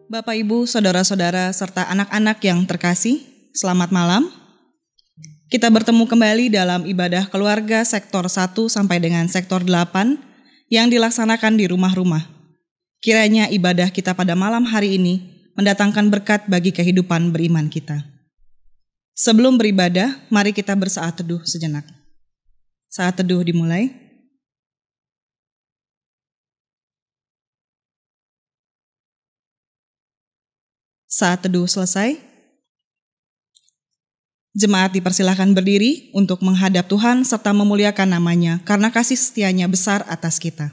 Bapak, Ibu, Saudara-saudara, serta anak-anak yang terkasih, selamat malam. Kita bertemu kembali dalam ibadah keluarga sektor 1 sampai dengan sektor 8 yang dilaksanakan di rumah-rumah. Kiranya ibadah kita pada malam hari ini mendatangkan berkat bagi kehidupan beriman kita. Sebelum beribadah, mari kita bersaat teduh sejenak. Saat teduh dimulai. Saat teduh selesai, jemaat dipersilakan berdiri untuk menghadap Tuhan serta memuliakan namanya karena kasih setianya besar atas kita.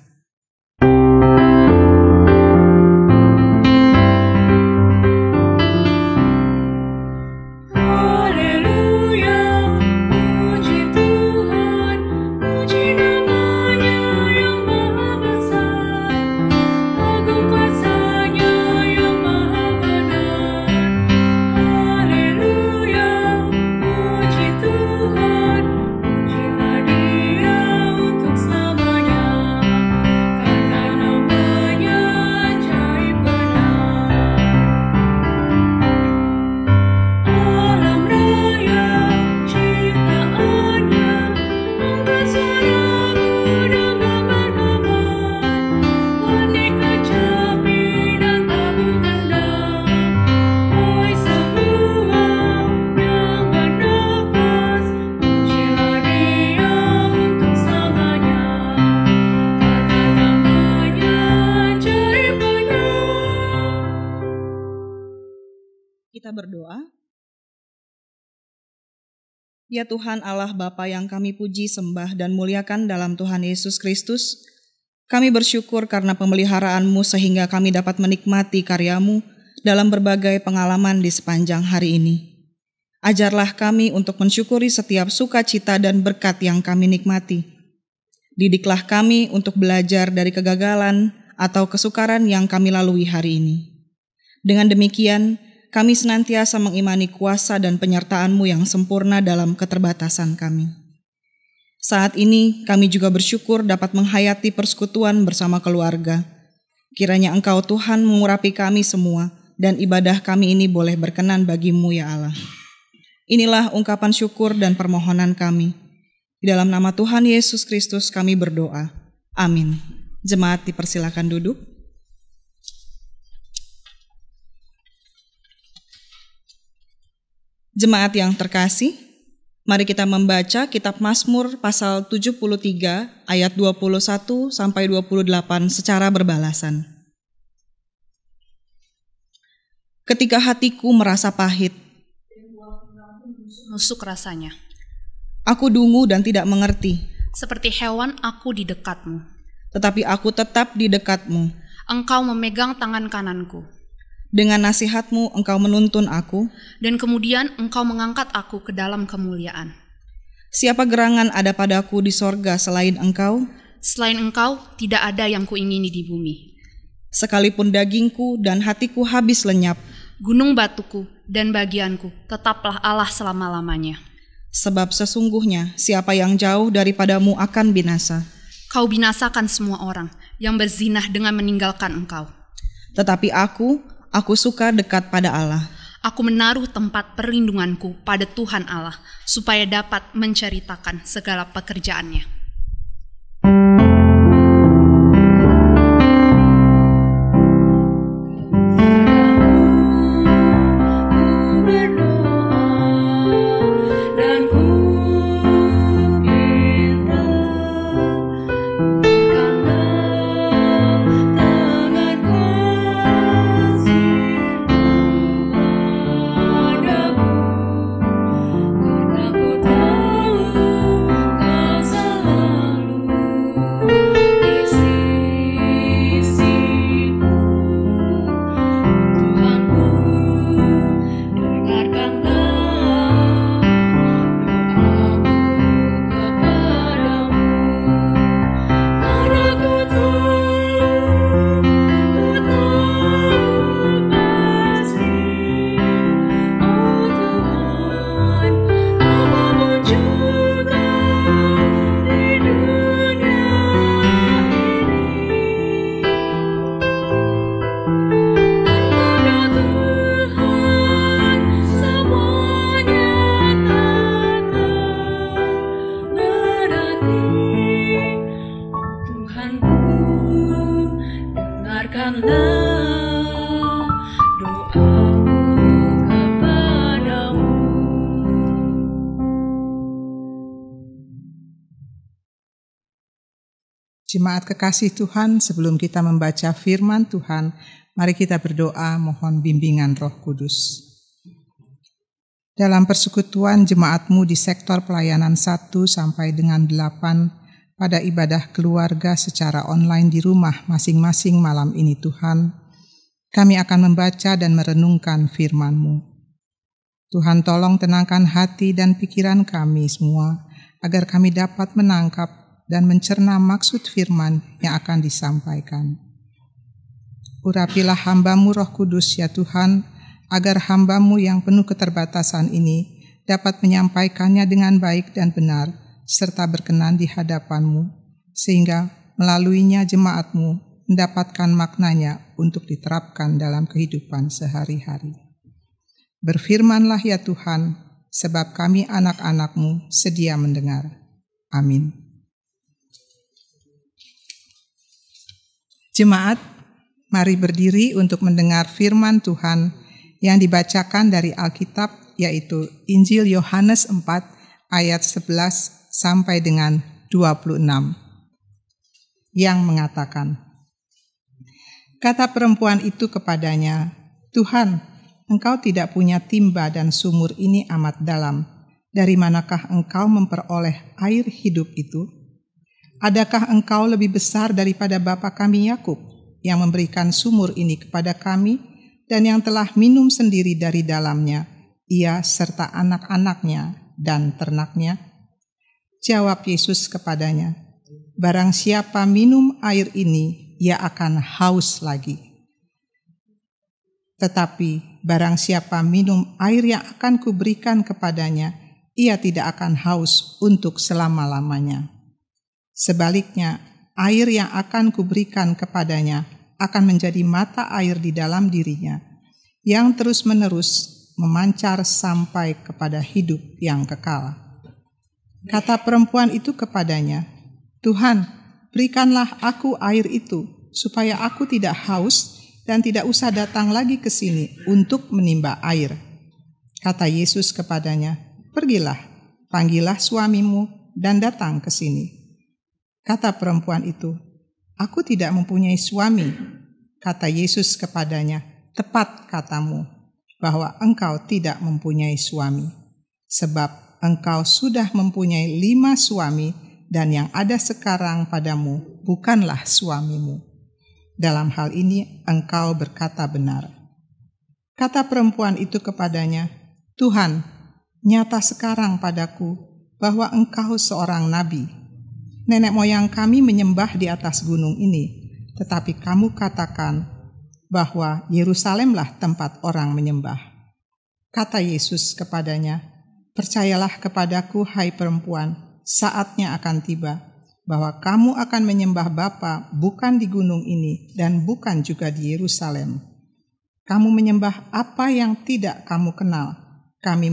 Kita berdoa. Ya Tuhan Allah Bapa yang kami puji, sembah, dan muliakan dalam Tuhan Yesus Kristus, kami bersyukur karena pemeliharaan-Mu sehingga kami dapat menikmati karya-Mu dalam berbagai pengalaman di sepanjang hari ini. Ajarlah kami untuk mensyukuri setiap sukacita dan berkat yang kami nikmati. Didiklah kami untuk belajar dari kegagalan atau kesukaran yang kami lalui hari ini. Dengan demikian, kami senantiasa mengimani kuasa dan penyertaan-Mu yang sempurna dalam keterbatasan kami. Saat ini kami juga bersyukur dapat menghayati persekutuan bersama keluarga. Kiranya Engkau Tuhan mengurapi kami semua dan ibadah kami ini boleh berkenan bagi-Mu ya Allah. Inilah ungkapan syukur dan permohonan kami. Di dalam nama Tuhan Yesus Kristus kami berdoa. Amin. Jemaat dipersilakan duduk. Jemaat yang terkasih, mari kita membaca kitab Mazmur pasal 73 ayat 21 sampai 28 secara berbalasan. Ketika hatiku merasa pahit, nusuk rasanya. Aku dungu dan tidak mengerti. Seperti hewan aku di dekatmu. Tetapi aku tetap di dekatmu. Engkau memegang tangan kananku. Dengan nasihat-Mu Engkau menuntun aku, dan kemudian Engkau mengangkat aku ke dalam kemuliaan. Siapa gerangan ada padaku di sorga selain Engkau? Selain Engkau, tidak ada yang kuingini di bumi. Sekalipun dagingku dan hatiku habis lenyap, gunung batuku dan bagianku tetaplah Allah selama-lamanya. Sebab sesungguhnya siapa yang jauh daripadamu akan binasa. Kau binasakan semua orang yang berzinah dengan meninggalkan Engkau. Tetapi aku suka dekat pada Allah. Aku menaruh tempat perlindunganku pada Tuhan Allah, supaya dapat menceritakan segala pekerjaannya. Aku tahu kau selalu Jemaat kekasih Tuhan, sebelum kita membaca firman Tuhan, mari kita berdoa mohon bimbingan Roh Kudus. Dalam persekutuan jemaatmu di sektor pelayanan 1 sampai dengan 8 pada ibadah keluarga secara online di rumah masing-masing malam ini Tuhan, kami akan membaca dan merenungkan firman-Mu. Tuhan tolong tenangkan hati dan pikiran kami semua, agar kami dapat menangkap dan mencerna maksud firman yang akan disampaikan. Urapilah hamba-Mu Roh Kudus ya Tuhan, agar hamba-Mu yang penuh keterbatasan ini dapat menyampaikannya dengan baik dan benar, serta berkenan di hadapan-Mu, sehingga melaluinya jemaat-Mu mendapatkan maknanya untuk diterapkan dalam kehidupan sehari-hari. Berfirmanlah ya Tuhan, sebab kami anak-anak-Mu sedia mendengar. Amin. Jemaat, mari berdiri untuk mendengar firman Tuhan yang dibacakan dari Alkitab, yaitu Injil Yohanes 4 ayat 11 sampai dengan 26, yang mengatakan, kata perempuan itu kepadanya, Tuhan, Engkau tidak punya timba dan sumur ini amat dalam. Dari manakah Engkau memperoleh air hidup itu? Adakah Engkau lebih besar daripada bapa kami Yakub, yang memberikan sumur ini kepada kami, dan yang telah minum sendiri dari dalamnya, ia serta anak-anaknya dan ternaknya? Jawab Yesus kepadanya, barang siapa minum air ini, ia akan haus lagi. Tetapi barang siapa minum air yang akan kuberikan kepadanya, ia tidak akan haus untuk selama-lamanya. Sebaliknya, air yang akan kuberikan kepadanya akan menjadi mata air di dalam dirinya, yang terus-menerus memancar sampai kepada hidup yang kekal. Kata perempuan itu kepadanya, Tuhan, berikanlah aku air itu, supaya aku tidak haus dan tidak usah datang lagi ke sini untuk menimba air. Kata Yesus kepadanya, pergilah, panggillah suamimu dan datang ke sini. Kata perempuan itu, aku tidak mempunyai suami. Kata Yesus kepadanya, tepat katamu, bahwa engkau tidak mempunyai suami. Sebab engkau sudah mempunyai 5 suami, dan yang ada sekarang padamu bukanlah suamimu. Dalam hal ini engkau berkata benar. Kata perempuan itu kepadanya, Tuhan, nyata sekarang padaku bahwa engkau seorang nabi. Nenek moyang kami menyembah di atas gunung ini, tetapi kamu katakan bahwa Yerusalemlah tempat orang menyembah. Kata Yesus kepadanya, percayalah kepadaku hai perempuan, saatnya akan tiba, bahwa kamu akan menyembah Bapa bukan di gunung ini dan bukan juga di Yerusalem. Kamu menyembah apa yang tidak kamu kenal, kami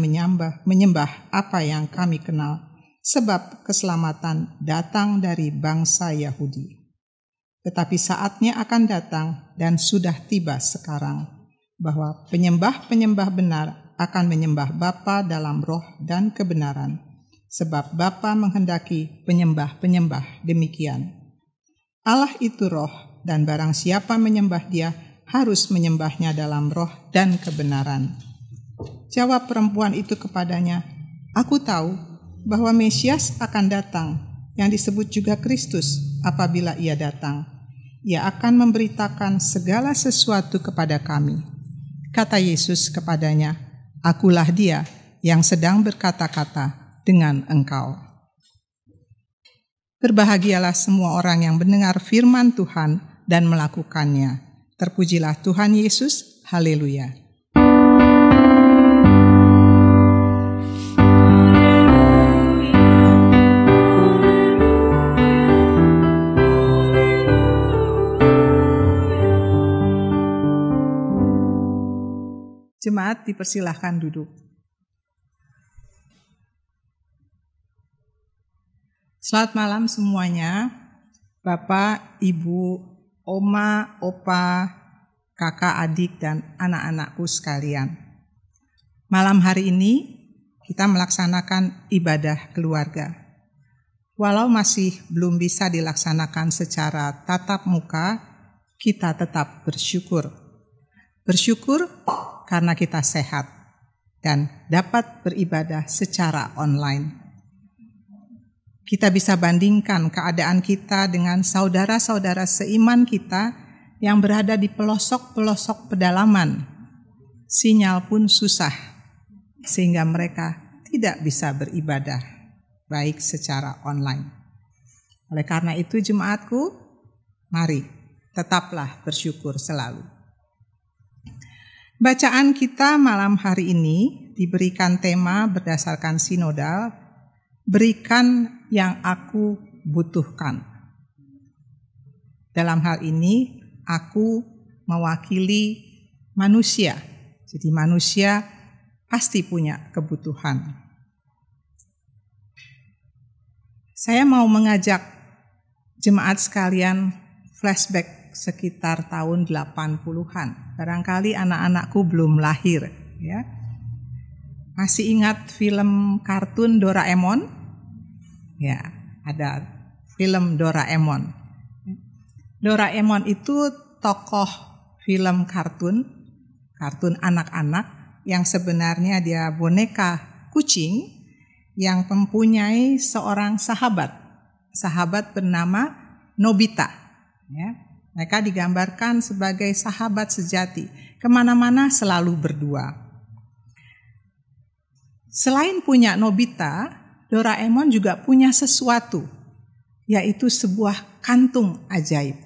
menyembah apa yang kami kenal. Sebab keselamatan datang dari bangsa Yahudi. Tetapi saatnya akan datang dan sudah tiba sekarang, bahwa penyembah-penyembah benar akan menyembah Bapa dalam roh dan kebenaran, sebab Bapa menghendaki penyembah-penyembah demikian. Allah itu roh, dan barang siapa menyembah Dia harus menyembahnya dalam roh dan kebenaran. Jawab perempuan itu kepadanya, aku tahu bahwa Mesias akan datang, yang disebut juga Kristus. Apabila ia datang, ia akan memberitakan segala sesuatu kepada kami. Kata Yesus kepadanya, akulah Dia yang sedang berkata-kata dengan engkau. Berbahagialah semua orang yang mendengar firman Tuhan dan melakukannya. Terpujilah Tuhan Yesus. Haleluya. Jemaat dipersilahkan duduk. Selamat malam semuanya, Bapak, Ibu, Oma, Opa, kakak, adik, dan anak-anakku sekalian. Malam hari ini kita melaksanakan ibadah keluarga. Walau masih belum bisa dilaksanakan secara tatap muka, kita tetap bersyukur. Bersyukur karena kita sehat dan dapat beribadah secara online. Kita bisa bandingkan keadaan kita dengan saudara-saudara seiman kita yang berada di pelosok-pelosok pedalaman. Sinyal pun susah, sehingga mereka tidak bisa beribadah, baik secara online. Oleh karena itu jemaatku, mari tetaplah bersyukur selalu. Bacaan kita malam hari ini diberikan tema berdasarkan sinodal, berikan yang aku butuhkan. Dalam hal ini, aku mewakili manusia. Jadi manusia pasti punya kebutuhan. Saya mau mengajak jemaat sekalian flashback sekitar tahun 80-an. Barangkali anak-anakku belum lahir, ya. Masih ingat film kartun Doraemon? Ya, ada film Doraemon. Doraemon itu tokoh film kartun anak-anak yang sebenarnya dia boneka kucing yang mempunyai seorang sahabat bernama Nobita. Ya, mereka digambarkan sebagai sahabat sejati, kemana-mana selalu berdua. Selain punya Nobita, Doraemon juga punya sesuatu, yaitu sebuah kantung ajaib.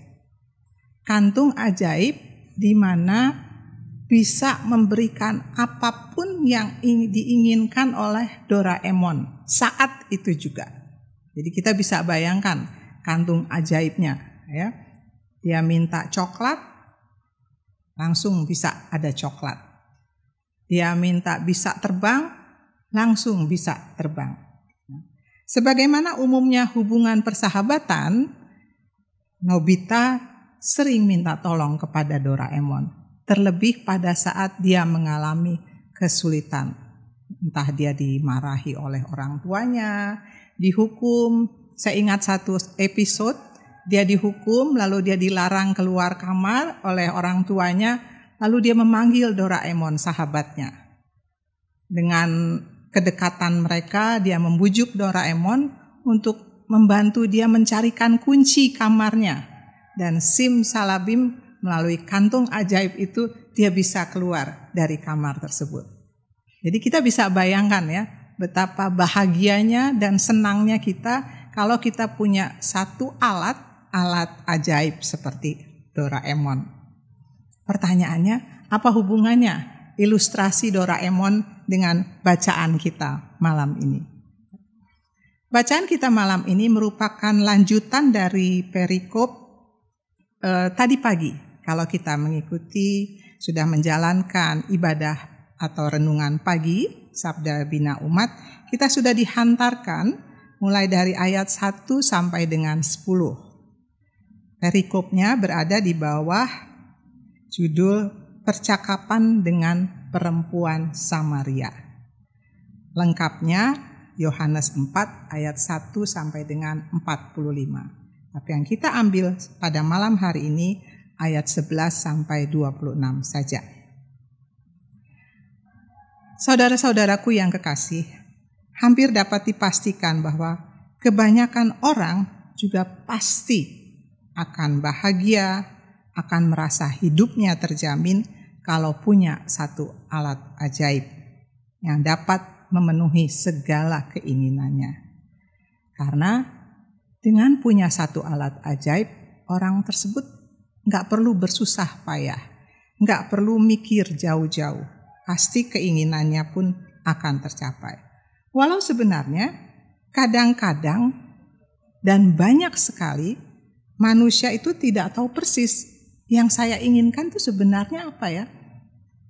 Kantung ajaib di mana bisa memberikan apapun yang diinginkan oleh Doraemon saat itu juga. Jadi kita bisa bayangkan kantung ajaibnya, ya. Dia minta coklat, langsung bisa ada coklat. Dia minta bisa terbang, langsung bisa terbang. Sebagaimana umumnya hubungan persahabatan, Nobita sering minta tolong kepada Doraemon. Terlebih pada saat dia mengalami kesulitan. Entah dia dimarahi oleh orang tuanya, dihukum. Saya ingat satu episode, dia dihukum lalu dia dilarang keluar kamar oleh orang tuanya. Lalu dia memanggil Doraemon sahabatnya. Dengan kedekatan mereka, dia membujuk Doraemon untuk membantu dia mencarikan kunci kamarnya. Dan simsalabim, melalui kantung ajaib itu dia bisa keluar dari kamar tersebut. Jadi kita bisa bayangkan ya betapa bahagianya dan senangnya kita kalau kita punya satu alat ajaib seperti Doraemon. Pertanyaannya, apa hubungannya ilustrasi Doraemon dengan bacaan kita malam ini? Bacaan kita malam ini merupakan lanjutan dari perikop tadi pagi. Kalau kita mengikuti, sudah menjalankan ibadah atau renungan pagi, Sabda Bina Umat, kita sudah dihantarkan mulai dari ayat 1 sampai dengan 10. Perikopnya berada di bawah judul Percakapan dengan Perempuan Samaria. Lengkapnya Yohanes 4 ayat 1 sampai dengan 45. Tapi yang kita ambil pada malam hari ini ayat 11 sampai 26 saja. Saudara-saudaraku yang kekasih, hampir dapat dipastikan bahwa kebanyakan orang juga pasti akan bahagia, akan merasa hidupnya terjamin kalau punya satu alat ajaib yang dapat memenuhi segala keinginannya. Karena dengan punya satu alat ajaib, orang tersebut nggak perlu bersusah payah, nggak perlu mikir jauh-jauh, pasti keinginannya pun akan tercapai. Walau sebenarnya kadang-kadang dan banyak sekali manusia itu tidak tahu persis yang saya inginkan itu sebenarnya apa ya.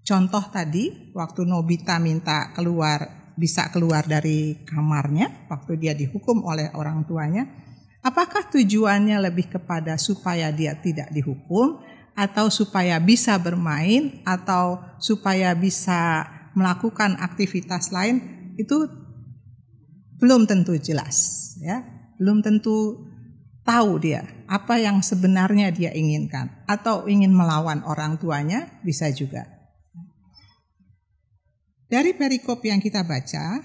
Contoh tadi waktu Nobita minta bisa keluar dari kamarnya waktu dia dihukum oleh orang tuanya. Apakah tujuannya lebih kepada supaya dia tidak dihukum atau supaya bisa bermain, atau supaya bisa melakukan aktivitas lain, itu belum tentu jelas, ya. Belum tentu tahu dia apa yang sebenarnya dia inginkan, atau ingin melawan orang tuanya, bisa juga. Dari perikop yang kita baca,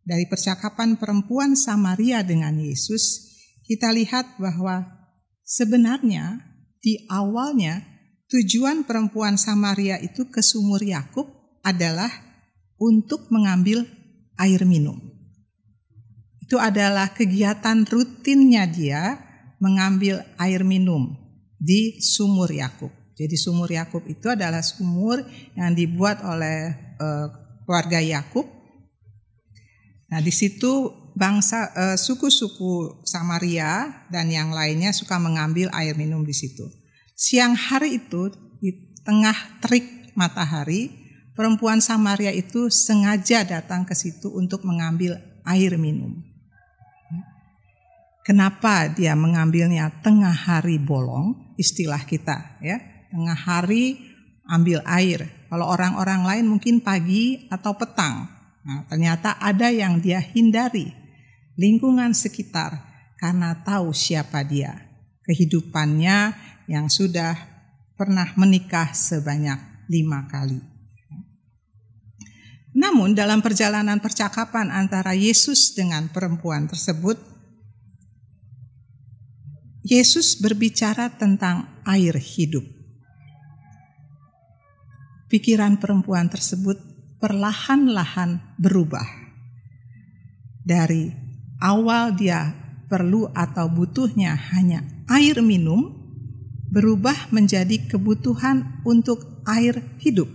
dari percakapan perempuan Samaria dengan Yesus, kita lihat bahwa sebenarnya di awalnya tujuan perempuan Samaria itu ke sumur Yakub adalah untuk mengambil air minum. Itu adalah kegiatan rutinnya dia mengambil air minum di sumur Yakub. Jadi sumur Yakub itu adalah sumur yang dibuat oleh keluarga Yakub. Nah, di situ suku-suku Samaria dan yang lainnya suka mengambil air minum di situ. Siang hari itu di tengah terik matahari, perempuan Samaria itu sengaja datang ke situ untuk mengambil air minum. Kenapa dia mengambilnya tengah hari bolong, istilah kita, ya, tengah hari ambil air. Kalau orang-orang lain mungkin pagi atau petang. Nah, ternyata ada yang dia hindari, lingkungan sekitar, karena tahu siapa dia, kehidupannya yang sudah pernah menikah sebanyak 5 kali. Namun dalam perjalanan percakapan antara Yesus dengan perempuan tersebut, Yesus berbicara tentang air hidup. Pikiran perempuan tersebut perlahan-lahan berubah. Dari awal dia perlu atau butuhnya hanya air minum, berubah menjadi kebutuhan untuk air hidup.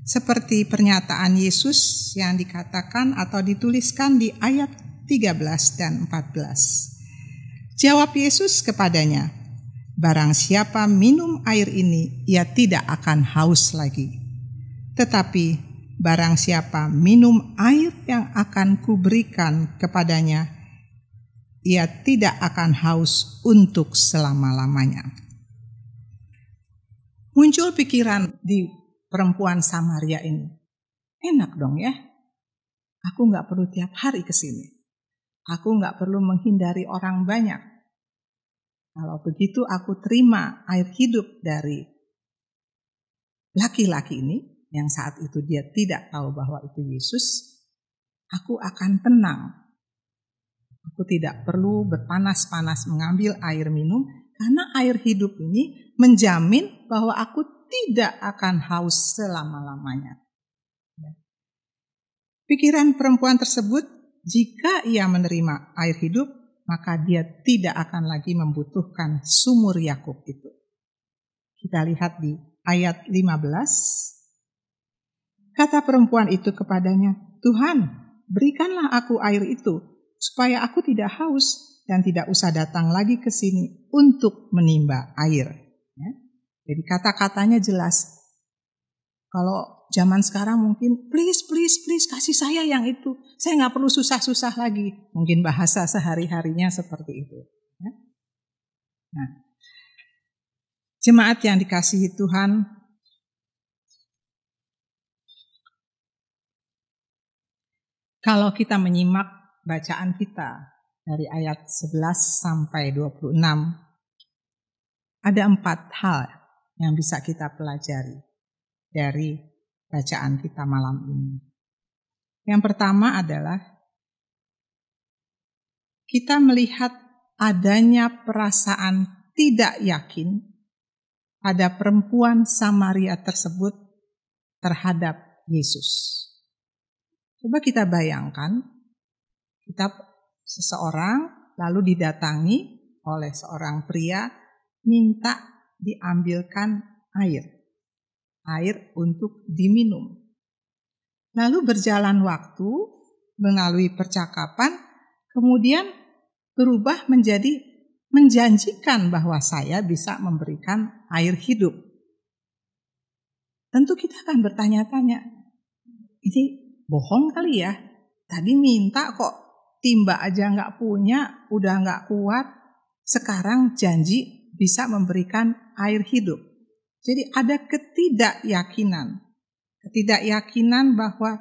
Seperti pernyataan Yesus yang dikatakan atau dituliskan di ayat 13 dan 14. Jawab Yesus kepadanya, "Barang siapa minum air ini, ia tidak akan haus lagi. Tetapi barang siapa minum air yang akan kuberikan kepadanya, ia tidak akan haus untuk selama-lamanya." Muncul pikiran di perempuan Samaria ini, enak dong ya, aku gak perlu tiap hari ke sini. Aku gak perlu menghindari orang banyak. Kalau begitu aku terima air hidup dari laki-laki ini, yang saat itu dia tidak tahu bahwa itu Yesus, aku akan tenang. Aku tidak perlu berpanas-panas mengambil air minum, karena air hidup ini menjamin bahwa aku tidak akan haus selama-lamanya. Pikiran perempuan tersebut, jika ia menerima air hidup, maka dia tidak akan lagi membutuhkan sumur Yakub itu. Kita lihat di ayat 15. Kata perempuan itu kepadanya, "Tuhan, berikanlah aku air itu, supaya aku tidak haus dan tidak usah datang lagi ke sini untuk menimba air." Ya. Jadi kata-katanya jelas. Kalau zaman sekarang mungkin, please kasih saya yang itu. Saya nggak perlu susah-susah lagi. Mungkin bahasa sehari-harinya seperti itu. Ya. Nah, jemaat yang dikasihi Tuhan, kalau kita menyimak bacaan kita dari ayat 11 sampai 26, ada 4 hal yang bisa kita pelajari dari bacaan kita malam ini. Yang pertama adalah kita melihat adanya perasaan tidak yakin pada perempuan Samaria tersebut terhadap Yesus. Coba kita bayangkan, kita seseorang lalu didatangi oleh seorang pria minta diambilkan air untuk diminum. Lalu berjalan waktu melalui percakapan, kemudian berubah menjadi menjanjikan bahwa saya bisa memberikan air hidup. Tentu kita akan bertanya-tanya, ini bohong kali ya? Tadi minta kok timba aja gak punya, udah gak kuat, sekarang janji bisa memberikan air hidup. Jadi ada ketidakyakinan bahwa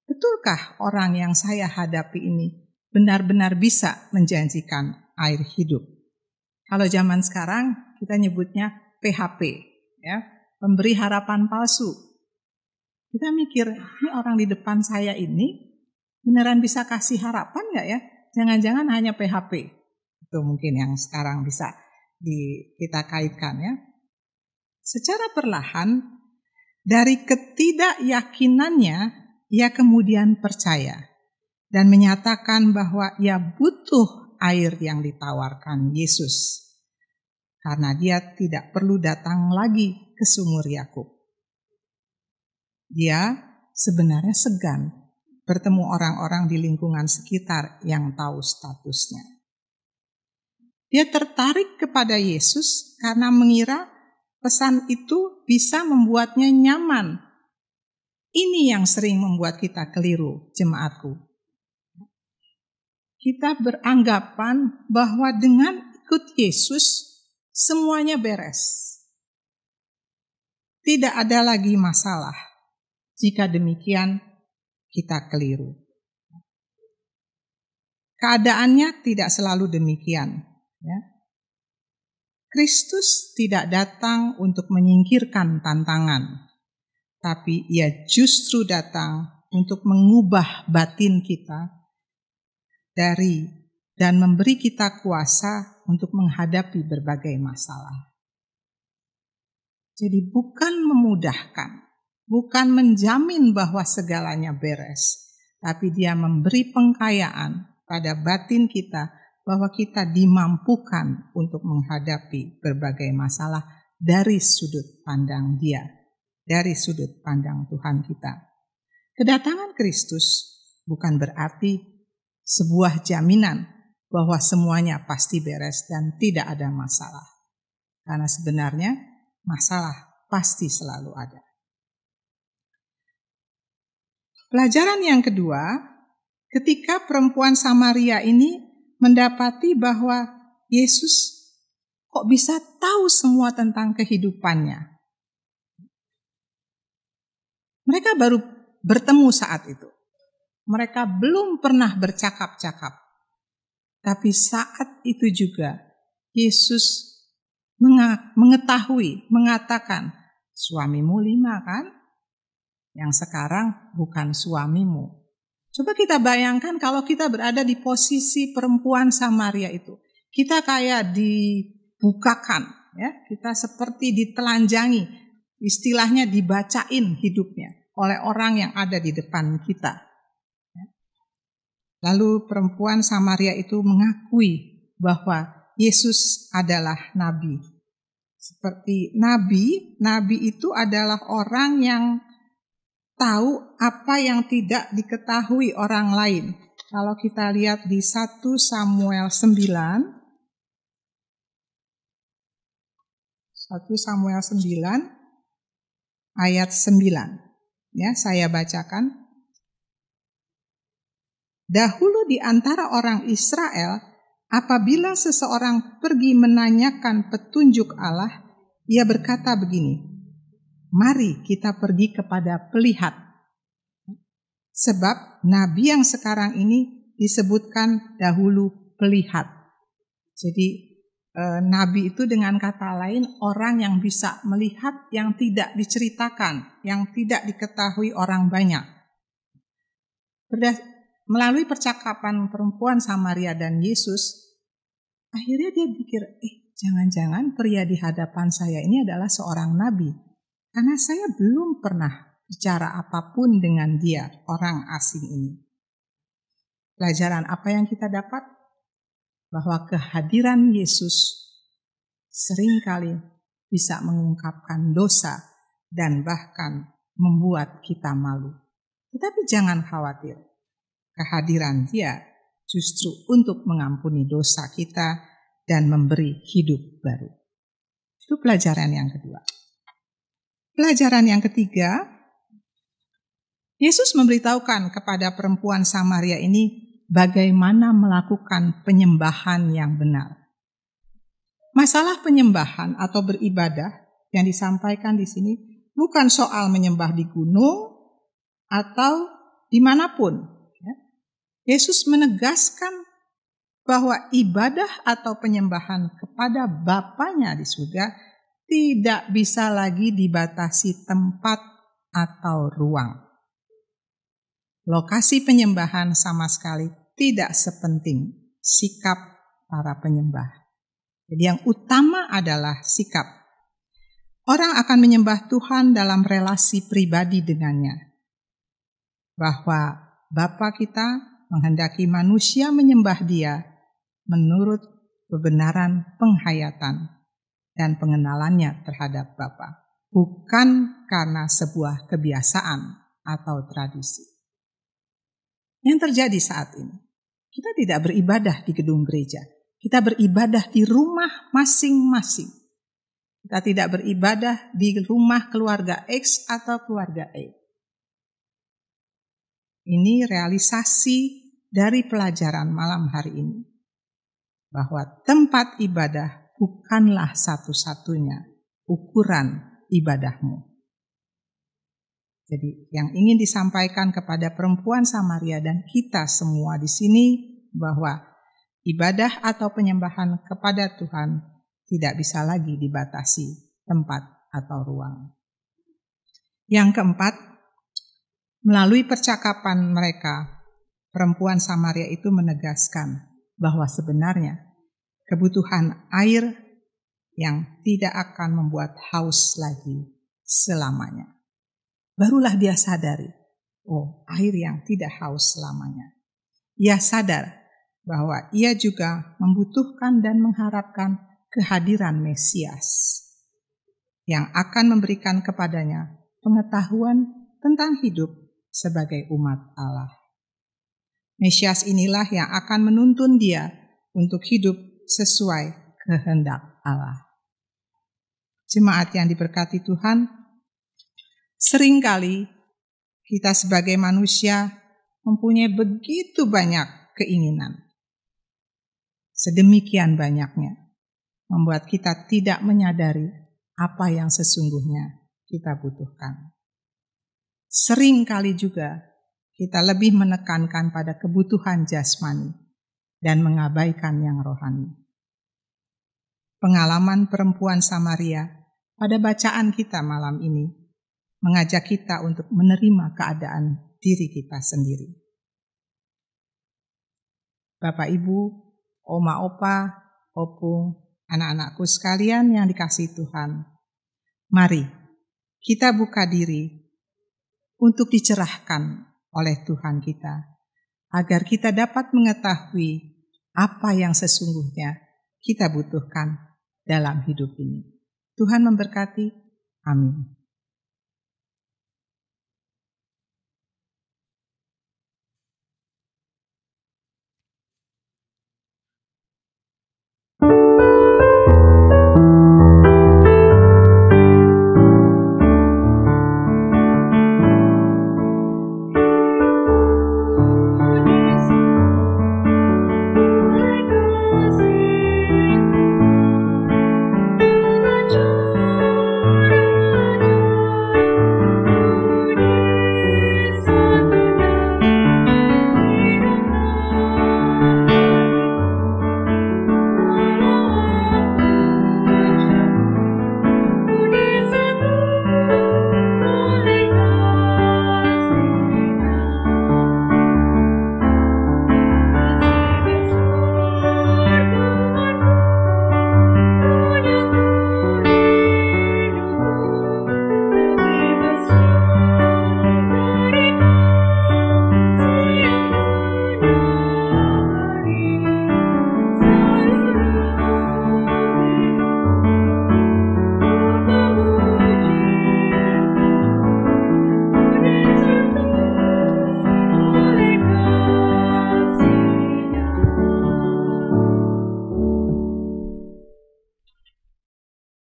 betulkah orang yang saya hadapi ini benar-benar bisa menjanjikan air hidup. Kalau zaman sekarang kita nyebutnya PHP, ya, pemberi harapan palsu. Kita mikir, ini orang di depan saya ini beneran bisa kasih harapan nggak ya? Jangan-jangan hanya PHP. Itu mungkin yang sekarang bisa kita kaitkan ya. Secara perlahan dari ketidakyakinannya ia kemudian percaya dan menyatakan bahwa ia butuh air yang ditawarkan Yesus. Karena dia tidak perlu datang lagi ke sumur Yakub. Dia sebenarnya segan bertemu orang-orang di lingkungan sekitar yang tahu statusnya. Dia tertarik kepada Yesus karena mengira pesan itu bisa membuatnya nyaman. Ini yang sering membuat kita keliru, jemaatku. Kita beranggapan bahwa dengan ikut Yesus semuanya beres. Tidak ada lagi masalah. Jika demikian, kita keliru. Keadaannya tidak selalu demikian. Ya. Kristus tidak datang untuk menyingkirkan tantangan, tapi ia justru datang untuk mengubah batin kita dan memberi kita kuasa untuk menghadapi berbagai masalah. Jadi bukan memudahkan, bukan menjamin bahwa segalanya beres, tapi dia memberi pengkayaan pada batin kita bahwa kita dimampukan untuk menghadapi berbagai masalah dari sudut pandang Dia, dari sudut pandang Tuhan kita. Kedatangan Kristus bukan berarti sebuah jaminan bahwa semuanya pasti beres dan tidak ada masalah. Karena sebenarnya masalah pasti selalu ada. Pelajaran yang kedua, ketika perempuan Samaria ini mendapati bahwa Yesus kok bisa tahu semua tentang kehidupannya. Mereka baru bertemu saat itu. Mereka belum pernah bercakap-cakap. Tapi saat itu juga Yesus mengatakan, suamimu 5 kan? Yang sekarang bukan suamimu. Coba kita bayangkan kalau kita berada di posisi perempuan Samaria itu. Kita kayak dibukakan, ya, kita seperti ditelanjangi, istilahnya dibacain hidupnya oleh orang yang ada di depan kita. Lalu perempuan Samaria itu mengakui bahwa Yesus adalah nabi. Seperti nabi itu adalah orang yang tahu apa yang tidak diketahui orang lain. Kalau kita lihat di 1 Samuel 9 ayat 9. Ya, saya bacakan. Dahulu di antara orang Israel, apabila seseorang pergi menanyakan petunjuk Allah, ia berkata begini, mari kita pergi kepada pelihat. Sebab nabi yang sekarang ini disebutkan dahulu pelihat. Jadi nabi itu dengan kata lain orang yang bisa melihat yang tidak diceritakan, yang tidak diketahui orang banyak. Melalui percakapan perempuan Samaria dan Yesus, akhirnya dia pikir, jangan-jangan pria di hadapan saya ini adalah seorang nabi. Karena saya belum pernah bicara apapun dengan dia, orang asing ini. Pelajaran apa yang kita dapat? Bahwa kehadiran Yesus seringkali bisa mengungkapkan dosa dan bahkan membuat kita malu. Tetapi jangan khawatir, kehadiran Dia justru untuk mengampuni dosa kita dan memberi hidup baru. Itu pelajaran yang kedua. Pelajaran yang ketiga, Yesus memberitahukan kepada perempuan Samaria ini bagaimana melakukan penyembahan yang benar. Masalah penyembahan atau beribadah yang disampaikan di sini bukan soal menyembah di gunung atau dimanapun. Yesus menegaskan bahwa ibadah atau penyembahan kepada Bapanya di surga tidak bisa lagi dibatasi tempat atau ruang. Lokasi penyembahan sama sekali tidak sepenting sikap para penyembah. Jadi yang utama adalah sikap. Orang akan menyembah Tuhan dalam relasi pribadi dengannya. Bahwa Bapa kita menghendaki manusia menyembah Dia menurut kebenaran penghayatan dan pengenalannya terhadap Bapa, bukan karena sebuah kebiasaan atau tradisi. Yang terjadi saat ini, kita tidak beribadah di gedung gereja, kita beribadah di rumah masing-masing. Kita tidak beribadah di rumah keluarga X atau keluarga Y. Ini realisasi dari pelajaran malam hari ini. Bahwa tempat ibadah bukanlah satu-satunya ukuran ibadahmu. Jadi yang ingin disampaikan kepada perempuan Samaria dan kita semua di sini bahwa ibadah atau penyembahan kepada Tuhan tidak bisa lagi dibatasi tempat atau ruang. Yang keempat, melalui percakapan mereka, perempuan Samaria itu menegaskan bahwa sebenarnya kebutuhan air yang tidak akan membuat haus lagi selamanya. Barulah dia sadari, air yang tidak haus selamanya. Ia sadar bahwa ia juga membutuhkan dan mengharapkan kehadiran Mesias yang akan memberikan kepadanya pengetahuan tentang hidup sebagai umat Allah. Mesias inilah yang akan menuntun dia untuk hidup sesuai kehendak Allah. Jemaat yang diberkati Tuhan, seringkali kita sebagai manusia mempunyai begitu banyak keinginan. Sedemikian banyaknya membuat kita tidak menyadari apa yang sesungguhnya kita butuhkan. Seringkali juga kita lebih menekankan pada kebutuhan jasmani dan mengabaikan yang rohani. Pengalaman perempuan Samaria pada bacaan kita malam ini mengajak kita untuk menerima keadaan diri kita sendiri. Bapak, Ibu, Oma, Opa, Opung, anak-anakku sekalian yang dikasihi Tuhan, mari kita buka diri untuk dicerahkan oleh Tuhan kita, agar kita dapat mengetahui apa yang sesungguhnya kita butuhkan dalam hidup ini. Tuhan memberkati. Amin.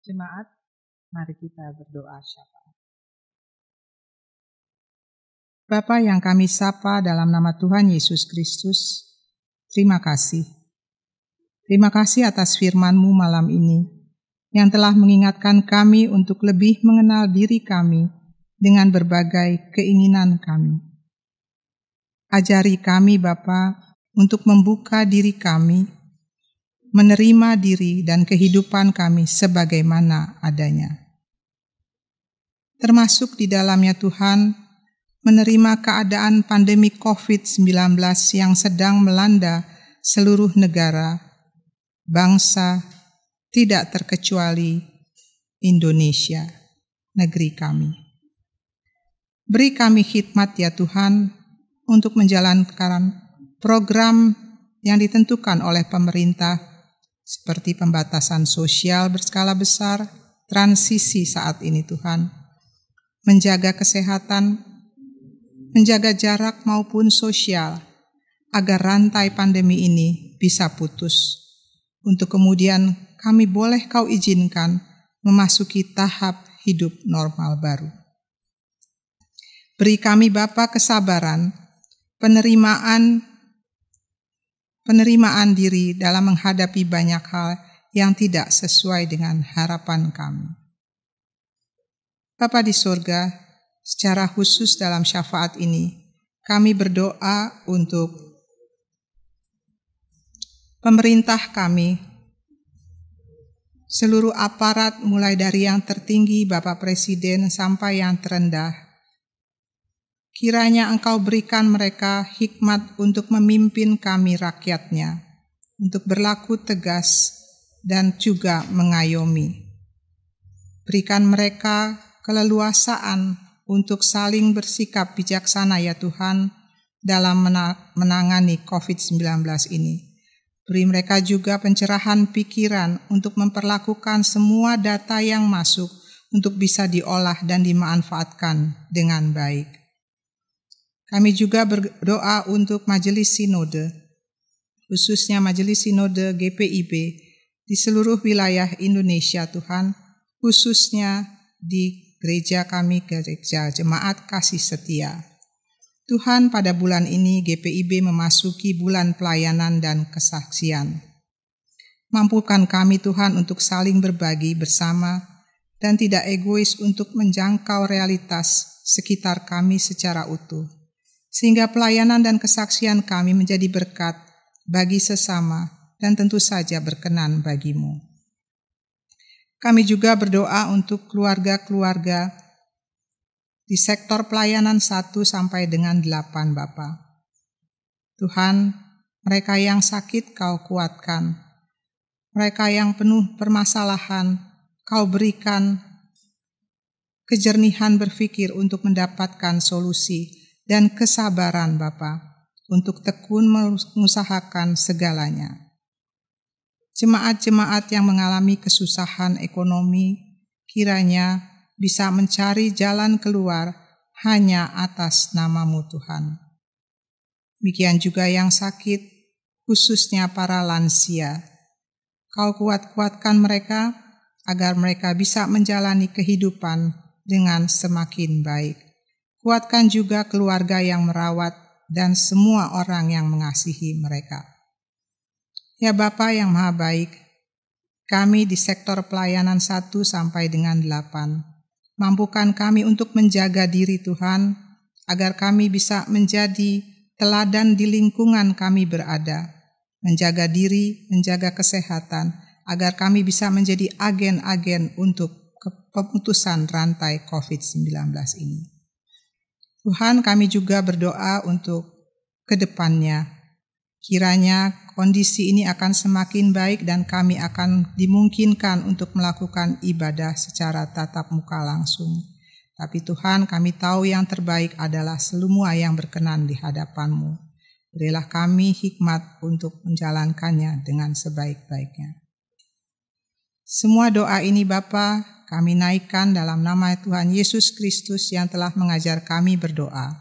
Jemaat, mari kita berdoa syafaat. Bapa yang kami sapa dalam nama Tuhan Yesus Kristus, terima kasih Terima kasih atas firman-Mu malam ini, yang telah mengingatkan kami untuk lebih mengenal diri kami dengan berbagai keinginan kami. Ajari kami, Bapa, untuk membuka diri kami, menerima diri dan kehidupan kami sebagaimana adanya. Termasuk di dalamnya Tuhan, menerima keadaan pandemi COVID-19 yang sedang melanda seluruh negara, bangsa, tidak terkecuali Indonesia, negeri kami. Beri kami khidmat ya Tuhan, untuk menjalankan program yang ditentukan oleh pemerintah, seperti pembatasan sosial berskala besar, transisi saat ini Tuhan, menjaga kesehatan, menjaga jarak maupun sosial, agar rantai pandemi ini bisa putus. Untuk kemudian kami boleh Kau izinkan memasuki tahap hidup normal baru. Beri kami Bapa kesabaran, penerimaan diri dalam menghadapi banyak hal yang tidak sesuai dengan harapan kami. Bapa di surga, secara khusus dalam syafaat ini, kami berdoa untuk pemerintah kami, seluruh aparat mulai dari yang tertinggi Bapak Presiden sampai yang terendah. Kiranya Engkau berikan mereka hikmat untuk memimpin kami rakyatnya, untuk berlaku tegas dan juga mengayomi. Berikan mereka keleluasaan untuk saling bersikap bijaksana ya Tuhan dalam menangani COVID-19 ini. Beri mereka juga pencerahan pikiran untuk memperlakukan semua data yang masuk untuk bisa diolah dan dimanfaatkan dengan baik. Kami juga berdoa untuk Majelis Sinode, khususnya Majelis Sinode GPIB di seluruh wilayah Indonesia Tuhan, khususnya di gereja kami, Gereja Jemaat Kasih Setia. Tuhan, pada bulan ini GPIB memasuki bulan pelayanan dan kesaksian. Mampukan kami Tuhan untuk saling berbagi bersama dan tidak egois untuk menjangkau realitas sekitar kami secara utuh, sehingga pelayanan dan kesaksian kami menjadi berkat bagi sesama dan tentu saja berkenan bagi-Mu. Kami juga berdoa untuk keluarga-keluarga di sektor pelayanan 1 sampai dengan 8 Bapa. Tuhan, mereka yang sakit Kau kuatkan. Mereka yang penuh permasalahan, Kau berikan kejernihan berpikir untuk mendapatkan solusi dan kesabaran Bapa untuk tekun mengusahakan segalanya. Jemaat-jemaat yang mengalami kesusahan ekonomi, kiranya bisa mencari jalan keluar hanya atas nama-Mu Tuhan. Demikian juga yang sakit, khususnya para lansia. Kau kuat-kuatkan mereka agar mereka bisa menjalani kehidupan dengan semakin baik. Kuatkan juga keluarga yang merawat dan semua orang yang mengasihi mereka. Ya Bapa yang Maha Baik, kami di sektor pelayanan 1 sampai dengan 8, mampukan kami untuk menjaga diri Tuhan, agar kami bisa menjadi teladan di lingkungan kami berada, menjaga diri, menjaga kesehatan, agar kami bisa menjadi agen-agen untuk pemutusan rantai COVID-19 ini. Tuhan, kami juga berdoa untuk ke depannya. Kiranya kondisi ini akan semakin baik dan kami akan dimungkinkan untuk melakukan ibadah secara tatap muka langsung. Tapi Tuhan, kami tahu yang terbaik adalah semua yang berkenan di hadapan-Mu. Berilah kami hikmat untuk menjalankannya dengan sebaik-baiknya. Semua doa ini Bapa, kami naikkan dalam nama Tuhan Yesus Kristus yang telah mengajar kami berdoa.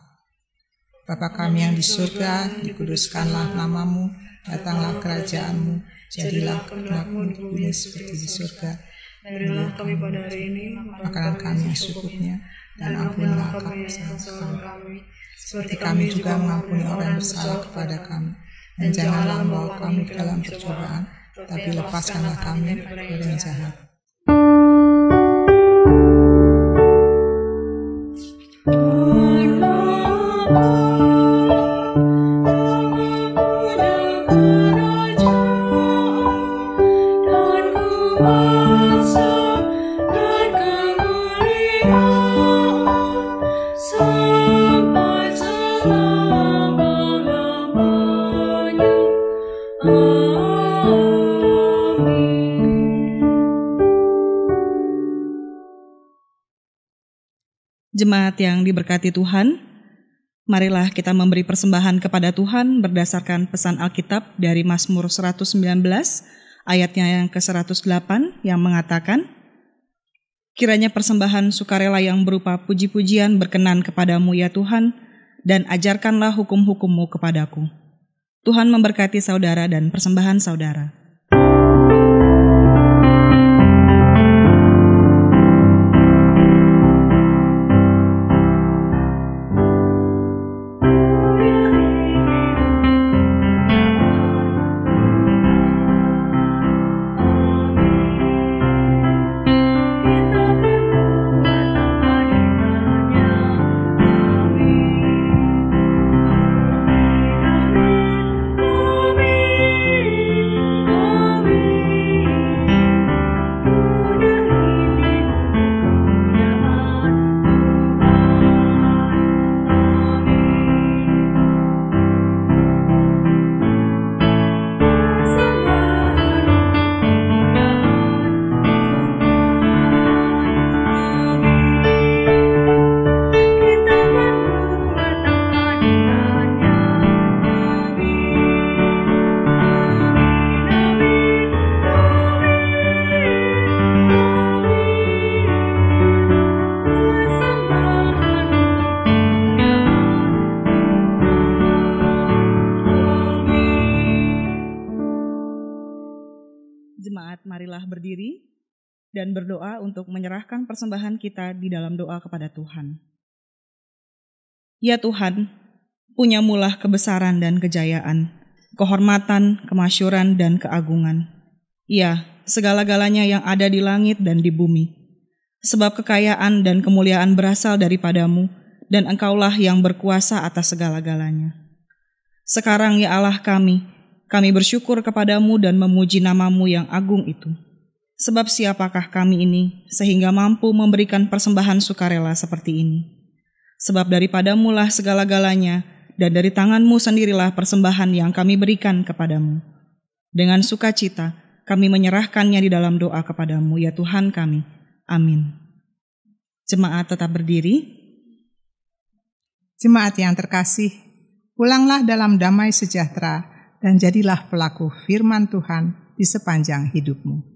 Bapa kami yang di surga, dikuduskanlah nama-Mu, datanglah kerajaan-Mu, jadilah kehendak-Mu di bumi seperti di surga. Berilah kami pada hari ini makanan kami yang secukupnya, dan ampunilah kesalahan kami, seperti kami juga mengampuni orang yang bersalah kepada kami. Dan janganlah membawa kami ke dalam percobaan, tapi lepaskanlah kami dari yang jahat. Jemaat yang diberkati Tuhan, marilah kita memberi persembahan kepada Tuhan berdasarkan pesan Alkitab dari Mazmur 119 ayatnya yang ke-108 yang mengatakan, kiranya persembahan sukarela yang berupa puji-pujian berkenan kepadamu ya Tuhan, dan ajarkanlah hukum-hukum-Mu kepadaku. Tuhan memberkati saudara dan persembahan saudara. Jemaat, marilah berdiri dan berdoa untuk menyerahkan persembahan kita di dalam doa kepada Tuhan. Ya Tuhan, punyamulah kebesaran dan kejayaan, kehormatan, kemasyuran, dan keagungan. Ya, segala-galanya yang ada di langit dan di bumi. Sebab kekayaan dan kemuliaan berasal daripadamu, dan Engkaulah yang berkuasa atas segala-galanya. Sekarang ya Allah kami bersyukur kepadamu dan memuji namamu yang agung itu. Sebab siapakah kami ini sehingga mampu memberikan persembahan sukarela seperti ini? Sebab daripadamu lah segala-galanya, dan dari tanganmu sendirilah persembahan yang kami berikan kepadamu. Dengan sukacita kami menyerahkannya di dalam doa kepadamu, ya Tuhan kami. Amin. Jemaat tetap berdiri. Jemaat yang terkasih, pulanglah dalam damai sejahtera, dan jadilah pelaku firman Tuhan di sepanjang hidupmu.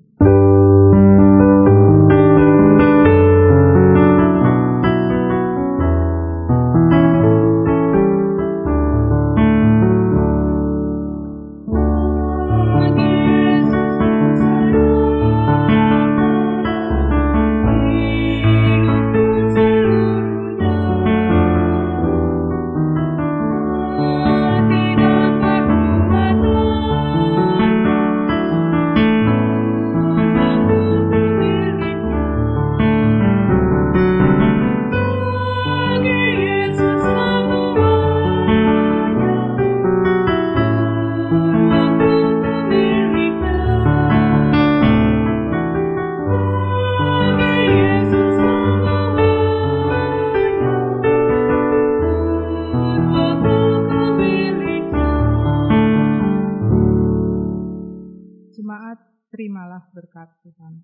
Terimalah berkat Tuhan.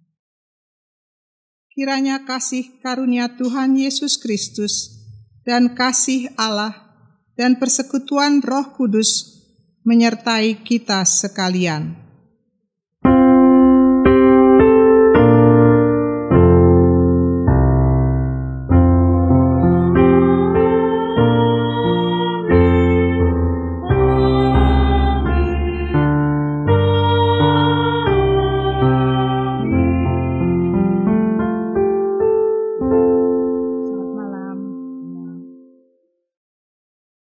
Kiranya kasih karunia Tuhan Yesus Kristus dan kasih Allah dan persekutuan Roh Kudus menyertai kita sekalian.